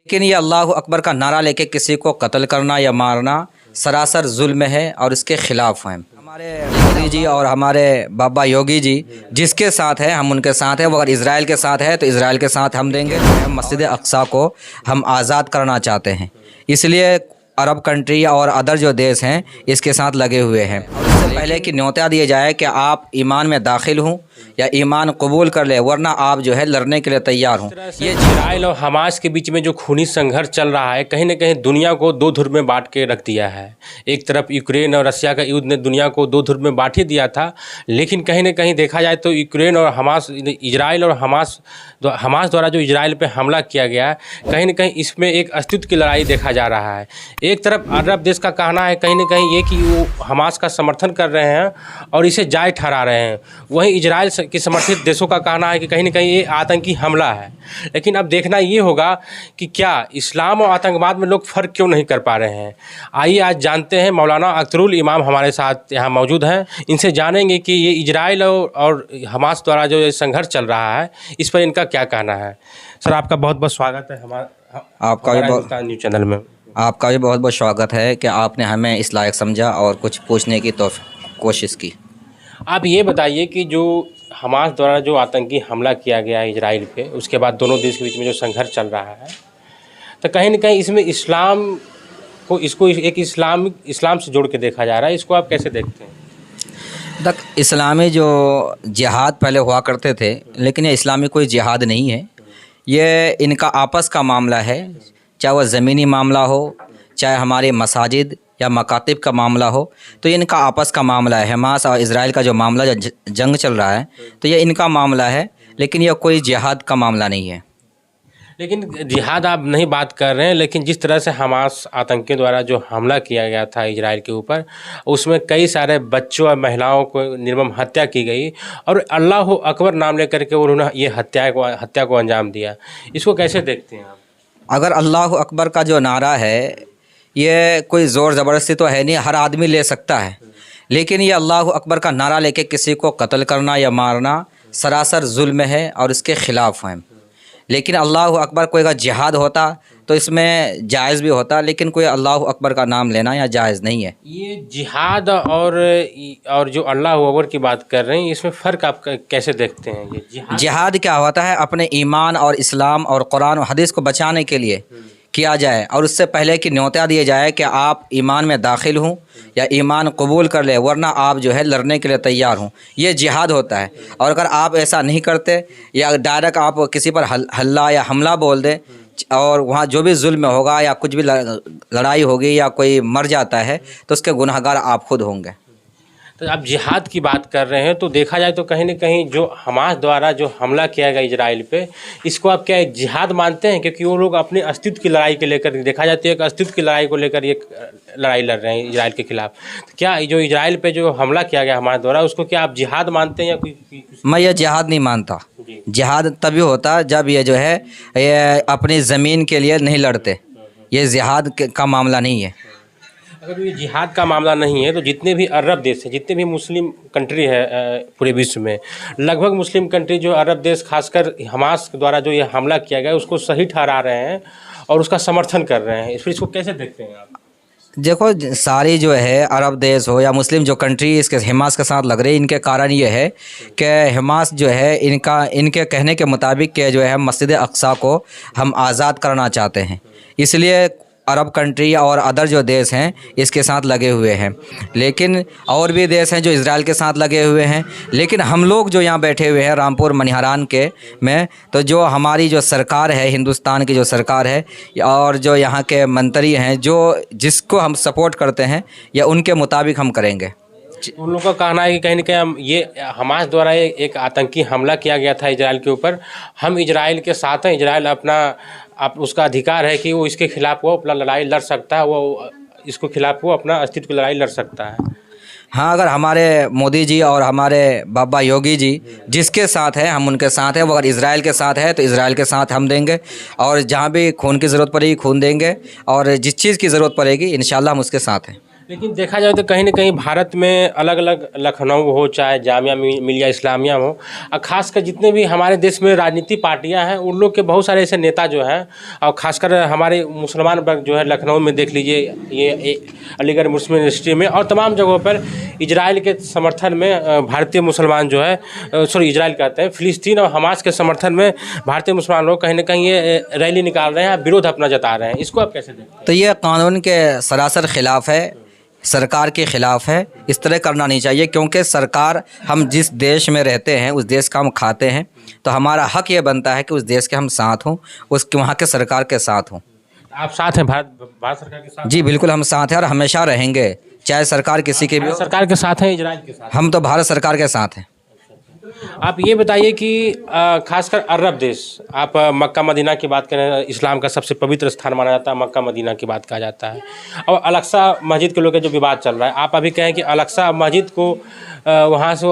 लेकिन ये अल्लाह अकबर का नारा लेके किसी को कत्ल करना या मारना सरासर जुल्म है और इसके ख़िलाफ़ हैं। हमारे मोदी जी और हमारे बाबा योगी जी जिसके साथ है हम उनके साथ हैं। वो अगर इज़राइल के साथ है तो इज़राइल के साथ हम देंगे। मस्जिद अक्सा को हम आज़ाद करना चाहते हैं, इसलिए अरब कंट्री और अदर जो देश हैं इसके साथ लगे हुए हैं। इससे पहले कि न्योता दिए जाए कि आप ईमान में दाखिल हों या ईमान कबूल कर ले, वरना आप जो है लड़ने के लिए तैयार हों। ये इजराइल और हमास के बीच में जो खूनी संघर्ष चल रहा है, कहीं ना कहीं दुनिया को दो ध्रुव में बांट के रख दिया है। एक तरफ यूक्रेन और रशिया का युद्ध ने दुनिया को दो ध्रुव में बांट ही दिया था, लेकिन कहीं ना कहीं देखा जाए तो यूक्रेन और हमास, इजराइल और हमास द्वारा जो इजराइल पे हमला किया गया, कहीं ना कहीं इसमें एक अस्तित्व की लड़ाई देखा जा रहा है। एक तरफ अरब देश का कहना है कहीं ना कहीं ये कि वो हमास का समर्थन कर रहे हैं और इसे जायज़ ठहरा रहे हैं, वहीं इजराइल के समर्थित देशों का कहना है कि कहीं ना कहीं ये आतंकी हमला है। लेकिन अब देखना ये होगा कि क्या इस्लाम और आतंकवाद में लोग फ़र्क क्यों नहीं कर पा रहे हैं। आइए आज जानते हैं, मौलाना अख्तरुल इमाम हमारे साथ यहाँ मौजूद हैं, इनसे जानेंगे कि ये इजराइल और हमास द्वारा जो ये संघर्ष चल रहा है इस पर इनका क्या कहना है। सर, आपका बहुत बहुत स्वागत है आपका भी बहुत न्यूज़ चैनल में। आपका भी बहुत बहुत स्वागत है कि आपने हमें इस लायक समझा और कुछ पूछने की कोशिश की। आप ये बताइए कि जो हमास द्वारा जो आतंकी हमला किया गया है इजराइल पे, उसके बाद दोनों देश के बीच में जो संघर्ष चल रहा है, तो कहीं ना कहीं इसमें इस्लाम को एक इस्लाम से जोड़ के देखा जा रहा है, इसको आप कैसे देखते हैं? इस्लामी जो जिहाद पहले हुआ करते थे, लेकिन ये इस्लामी कोई जिहाद नहीं है। ये इनका आपस का मामला है, चाहे वह ज़मीनी मामला हो, चाहे हमारे मसाजिद या मकातिब का मामला हो, तो ये इनका आपस का मामला है। हमास और इज़राइल का जो मामला जो जंग चल रहा है, तो ये इनका मामला है, लेकिन यह कोई जिहाद का मामला नहीं है। लेकिन जिहाद आप नहीं बात कर रहे हैं, लेकिन जिस तरह से हमास आतंकियों द्वारा जो हमला किया गया था इजराइल के ऊपर, उसमें कई सारे बच्चों और महिलाओं को निर्मम हत्या की गई और अल्लाह अकबर नाम लेकर के उन्होंने ये हत्या को अंजाम दिया। इसको कैसे देखते हैं आप? अगर अल्लाह अकबर का जो नारा है, ये कोई ज़ोर ज़बरदस्ती तो है नहीं, हर आदमी ले सकता है, लेकिन ये अल्लाह अकबर का नारा लेके किसी को कत्ल करना या मारना सरासर जुल्म है और इसके ख़िलाफ़ हैं। लेकिन अल्लाह अकबर कोई अगर जिहाद होता तो इसमें जायज़ भी होता, लेकिन कोई अल्लाह अकबर का नाम लेना या जायज़ नहीं है। ये जिहाद और जो अल्लाह अकबर की बात कर रहे हैं, इसमें फ़र्क आप कैसे देखते हैं? ये जिहाद क्या होता है? अपने ईमान और इस्लाम और कुरान और हदीस को बचाने के लिए किया जाए, और उससे पहले कि न्योता दिए जाए कि आप ईमान में दाखिल हों या ईमान कबूल कर ले, वरना आप जो है लड़ने के लिए तैयार हों, ये जिहाद होता है। और अगर आप ऐसा नहीं करते या डायरेक्ट आप किसी पर हल्ला या हमला बोल दें और वहाँ जो भी जुल्म होगा या कुछ भी लड़ाई होगी या कोई मर जाता है, तो उसके गुनहगार आप खुद होंगे। तो आप जिहाद की बात कर रहे हैं, तो देखा जाए तो कहीं ना कहीं जो हमास द्वारा जो हमला किया गया इजराइल पे, इसको आप क्या एक जिहाद मानते हैं? क्योंकि वो लोग अपने अस्तित्व की लड़ाई के लेकर, देखा जाए तो एक अस्तित्व की लड़ाई को लेकर एक लड़ाई लड़ रहे हैं इजराइल के खिलाफ। तो क्या जो इजराइल पे जो हमला किया गया हमारे द्वारा, उसको क्या आप जिहाद मानते हैं या कोई? मैं ये जिहाद नहीं मानता। जिहाद तभी होता जब ये जो है ये अपनी ज़मीन के लिए नहीं लड़ते। ये जिहाद का मामला नहीं है। अगर ये जिहाद का मामला नहीं है, तो जितने भी अरब देश हैं, जितने भी मुस्लिम कंट्री है पूरे विश्व में, लगभग मुस्लिम कंट्री जो अरब देश खासकर हमास द्वारा जो ये हमला किया गया उसको सही ठहरा रहे हैं और उसका समर्थन कर रहे हैं। इसको कैसे देखते हैं आप? देखो, सारी जो है अरब देश हो या मुस्लिम जो कंट्री इसके हमास के साथ लग रही है, इनके कारण ये है कि हमास जो है इनके कहने के मुताबिक के जो है मस्जिद अक्सा को हम आज़ाद करना चाहते हैं, इसलिए अरब कंट्री और अदर जो देश हैं इसके साथ लगे हुए हैं। लेकिन और भी देश हैं जो इज़राइल के साथ लगे हुए हैं। लेकिन हम लोग जो यहाँ बैठे हुए हैं रामपुर मनिहारान के में, तो जो हमारी जो सरकार है, हिंदुस्तान की जो सरकार है और जो यहाँ के मंत्री हैं, जो जिसको हम सपोर्ट करते हैं, या उनके मुताबिक हम करेंगे। उन लोगों का कहना है कि कहीं ना कहीं ये हमास द्वारा एक आतंकी हमला किया गया था इजराइल के ऊपर, हम इजराइल के साथ हैं। इजराइल उसका अधिकार है कि वो इसके खिलाफ वो अपना लड़ाई लड़ सकता है, वो इसको खिलाफ वो अपना अस्तित्व की लड़ाई लड़ सकता है। हाँ, अगर हमारे मोदी जी और हमारे बाबा योगी जी जिसके साथ है हम उनके साथ हैं। वो अगर इज़राइल के साथ है तो इज़राइल के साथ हम देंगे, और जहाँ भी खून की ज़रूरत पड़ेगी खून देंगे, और जिस चीज़ की ज़रूरत पड़ेगी इंशाल्लाह हम उसके साथ हैं। लेकिन देखा जाए तो कहीं न कहीं भारत में अलग अलग लखनऊ हो चाहे जामिया मिलिया इस्लामिया हो और ख़ासकर जितने भी हमारे देश में राजनीति पार्टियां हैं उन लोग के बहुत सारे ऐसे नेता जो हैं और ख़ासकर हमारे मुसलमान वर्ग जो है लखनऊ में देख लीजिए ये अलीगढ़ मुस्लिम यूनिवर्सिटी में और तमाम जगहों पर इजराइल के समर्थन में भारतीय मुसलमान जो है इजराइल कहते हैं फ़िलिस्तीन और हमास के समर्थन में भारतीय मुसलमान लोग कहीं न कहीं ये रैली निकाल रहे हैं, विरोध अपना जता रहे हैं। इसको आप कैसे देखते हैं? तो ये कानून के सरासर ख़िलाफ़ है, सरकार के ख़िलाफ़ है। इस तरह करना नहीं चाहिए क्योंकि सरकार, हम जिस देश में रहते हैं उस देश का हम खाते हैं, तो हमारा हक़ ये बनता है कि उस देश के हम साथ हों, उसके वहाँ के सरकार के साथ हों। आप साथ हैं भारत सरकार के साथ? जी बिल्कुल, हम साथ हैं और हमेशा रहेंगे, चाहे सरकार किसी की भी हो। सरकार के साथ हैं, इजराइल के साथ? हम तो भारत सरकार के साथ हैं। आप ये बताइए कि खासकर अरब देश, आप मक्का मदीना की बात करें, इस्लाम का सबसे पवित्र स्थान माना जाता है, मक्का मदीना की बात कहा जाता है, और अलक्सा मस्जिद के लोग जो विवाद चल रहा है, आप अभी कहें कि अलक्सा मस्जिद को वहाँ से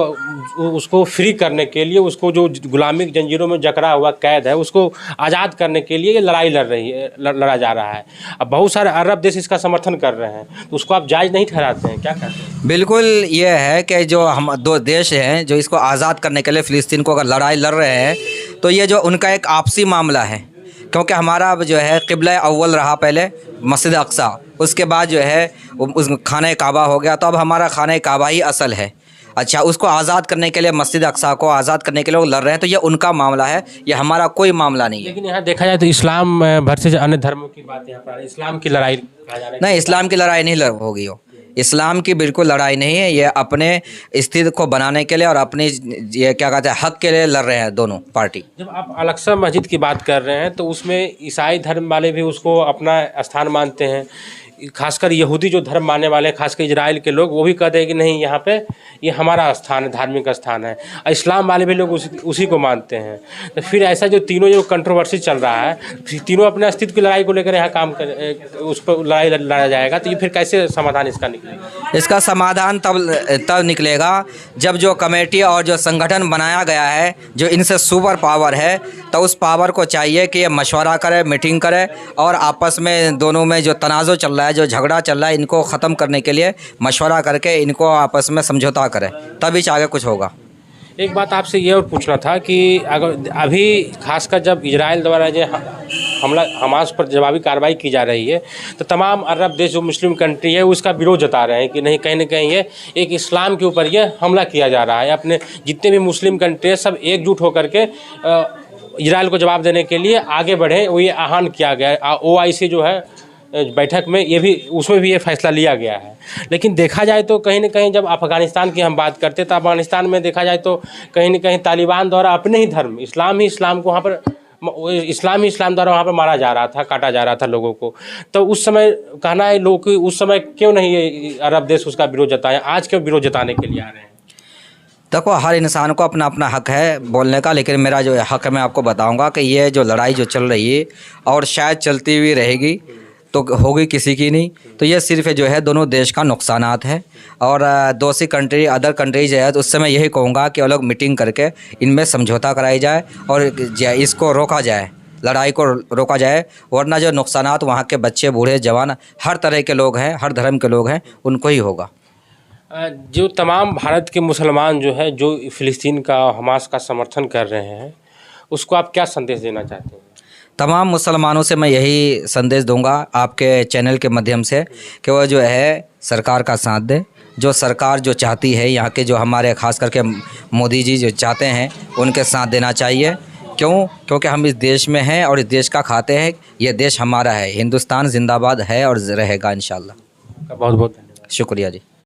उसको फ्री करने के लिए, उसको जो गुलामी की जंजीरों में जकड़ा हुआ कैद है उसको आज़ाद करने के लिए ये लड़ाई लड़ा जा रहा है। अब बहुत सारे अरब देश इसका समर्थन कर रहे हैं, तो उसको आप जायज़ नहीं ठहराते हैं? क्या कहते हैं? बिल्कुल, ये है कि जो हम दो देश हैं जो इसको आज़ाद करने के लिए फ़िलिस्तीन को अगर लड़ाई लड़ रहे हैं तो ये जो उनका एक आपसी मामला है, क्योंकि हमारा जो है क़िबला अव्वल रहा पहले मस्जिद अक्सा, उसके बाद जो है उस खाने काबा हो गया, तो अब हमारा खाने काबा ही असल है। अच्छा, उसको आज़ाद करने के लिए, मस्जिद अक्सा को आज़ाद करने के लिए वो लड़ रहे हैं, तो ये उनका मामला है, ये हमारा कोई मामला नहीं है। लेकिन यहाँ देखा जाए तो इस्लाम वर्सेज अन्य धर्मों की बात यहाँ पर, इस्लाम की लड़ाई कहा जा रहा है। नहीं, इस्लाम की लड़ाई नहीं होगी वो, इस्लाम की बिल्कुल लड़ाई नहीं है। ये अपने स्थिति को बनाने के लिए और अपनी ये क्या कहते हैं हक़ के लिए लड़ रहे हैं दोनों पार्टी। जब आप अलक्सा मस्जिद की बात कर रहे हैं तो उसमें ईसाई धर्म वाले भी उसको अपना स्थान मानते हैं, खासकर यहूदी जो धर्म मानने वाले, खासकर इजराइल के लोग, वो भी कहते हैं कि नहीं, यहाँ पे ये हमारा स्थान है, धार्मिक स्थान है। इस्लाम वाले भी लोग उसी को मानते हैं। तो फिर ऐसा जो तीनों जो कंट्रोवर्सी चल रहा है, तीनों अपने अस्तित्व की लड़ाई को लेकर यहाँ काम कर, उस पर लड़ाई लड़ा जाएगा, तो ये फिर कैसे समाधान इसका निकलेगा? इसका समाधान तब निकलेगा जब जो कमेटी और जो संगठन बनाया गया है, जो इनसे सुपर पावर है, तो उस पावर को चाहिए कि ये मशवरा करे, मीटिंग करे और आपस में दोनों में जो तनाज़ो चल रहा है, जो झगड़ा चल रहा है, इनको ख़त्म करने के लिए मशवरा करके इनको आपस में समझौता करें, तभी आगे कुछ होगा। एक बात आपसे ये और पूछना था कि अगर अभी खासकर जब इजराइल द्वारा जो हमला हमास पर जवाबी कार्रवाई की जा रही है, तो तमाम अरब देश जो मुस्लिम कंट्री है उसका विरोध जता रहे हैं कि नहीं, कहीं ना कहीं ये एक इस्लाम के ऊपर ये हमला किया जा रहा है। अपने जितने भी मुस्लिम कंट्री है सब एकजुट होकर के इजराइल को जवाब देने के लिए आगे बढ़े, वो ये आह्वान किया गया है। OIC जो है बैठक में ये भी, उसमें भी ये फैसला लिया गया है। लेकिन देखा जाए तो कहीं ना कहीं जब अफ़गानिस्तान की हम बात करते हैं तो अफ़गानिस्तान में देखा जाए तो कहीं ना कहीं तालिबान द्वारा अपने ही धर्म इस्लाम को वहाँ पर इस्लाम द्वारा वहाँ पर मारा जा रहा था, काटा जा रहा था लोगों को। तो उस समय कहना है लोग कि उस समय क्यों नहीं ये अरब देश उसका विरोध जताए, आज क्यों विरोध जताने के लिए आ रहे हैं? देखो, हर इंसान को अपना अपना हक़ है बोलने का, लेकिन मेरा जो हक़ है मैं आपको बताऊंगा कि ये जो लड़ाई जो चल रही है और शायद चलती हुई रहेगी तो होगी किसी की नहीं, तो ये सिर्फ जो है दोनों देश का नुकसानात है। और दूसरी कंट्री, अदर कंट्रीज है, तो उससे मैं यही कहूँगा कि वो लोग मीटिंग करके इनमें समझौता कराई जाए और इसको रोका जाए, लड़ाई को रोका जाए, वरना जो नुकसानात वहाँ के बच्चे, बूढ़े, जवान, हर तरह के लोग हैं, हर धर्म के लोग हैं, उनको ही होगा। जो तमाम भारत के मुसलमान जो है जो फ़िलिस्तीन का, हमास का समर्थन कर रहे हैं, उसको आप क्या संदेश देना चाहते हैं? तमाम मुसलमानों से मैं यही संदेश दूंगा आपके चैनल के माध्यम से कि वो जो है सरकार का साथ दे। जो सरकार जो चाहती है, यहाँ के जो हमारे ख़ास करके मोदी जी जो चाहते हैं, उनके साथ देना चाहिए। क्योंकि हम इस देश में हैं और इस देश का खाते हैं। ये देश हमारा है। हिंदुस्तान जिंदाबाद है और रहेगा इंशाल्लाह। बहुत बहुत धन्यवाद। शुक्रिया जी।